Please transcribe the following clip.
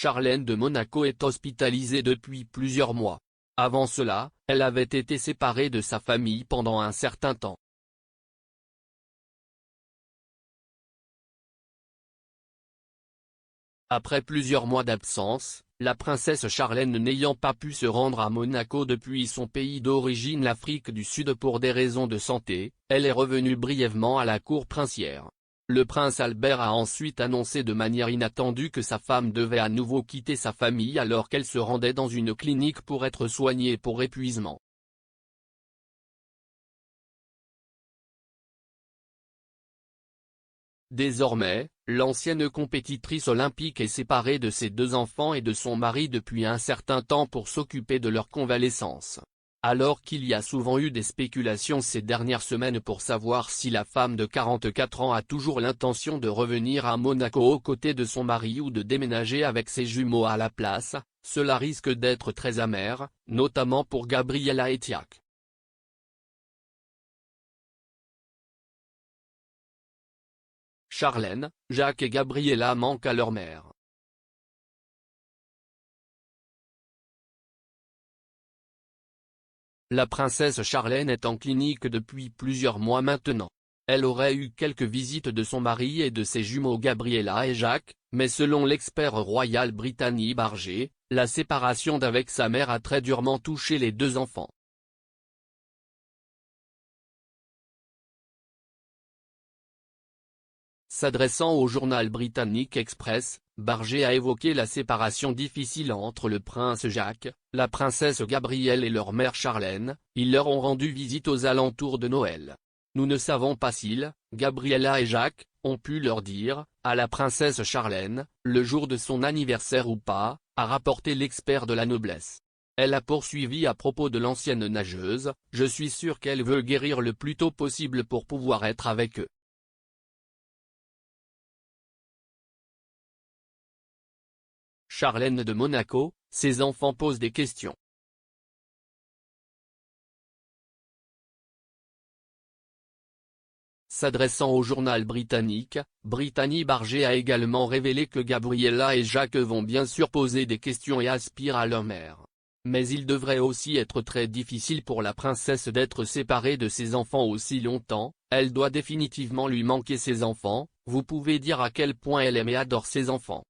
Charlène de Monaco est hospitalisée depuis plusieurs mois. Avant cela, elle avait été séparée de sa famille pendant un certain temps. Après plusieurs mois d'absence, la princesse Charlène n'ayant pas pu se rendre à Monaco depuis son pays d'origine l'Afrique du Sud pour des raisons de santé, elle est revenue brièvement à la cour princière. Le prince Albert a ensuite annoncé de manière inattendue que sa femme devait à nouveau quitter sa famille alors qu'elle se rendait dans une clinique pour être soignée pour épuisement. Désormais, l'ancienne compétitrice olympique est séparée de ses deux enfants et de son mari depuis un certain temps pour s'occuper de leur convalescence. Alors qu'il y a souvent eu des spéculations ces dernières semaines pour savoir si la femme de 44 ans a toujours l'intention de revenir à Monaco aux côtés de son mari ou de déménager avec ses jumeaux à la place, cela risque d'être très amer, notamment pour Gabriella et Jacques. Charlène, Jacques et Gabriella manquent à leur mère. La princesse Charlène est en clinique depuis plusieurs mois maintenant. Elle aurait eu quelques visites de son mari et de ses jumeaux Gabriella et Jacques, mais selon l'expert royal Brittany Barger, la séparation d'avec sa mère a très durement touché les deux enfants. S'adressant au journal britannique Express, Barger a évoqué la séparation difficile entre le prince Jacques, la princesse Gabrielle et leur mère Charlène. Ils leur ont rendu visite aux alentours de Noël. Nous ne savons pas s'ils, Gabriella et Jacques, ont pu leur dire, à la princesse Charlène, le jour de son anniversaire ou pas, a rapporté l'expert de la noblesse. Elle a poursuivi à propos de l'ancienne nageuse, je suis sûr qu'elle veut guérir le plus tôt possible pour pouvoir être avec eux. Charlène de Monaco, ses enfants posent des questions. S'adressant au journal britannique, Brittany Barger a également révélé que Gabriella et Jacques vont bien sûr poser des questions et aspirent à leur mère. Mais il devrait aussi être très difficile pour la princesse d'être séparée de ses enfants aussi longtemps, elle doit définitivement lui manquer ses enfants, vous pouvez dire à quel point elle aime et adore ses enfants.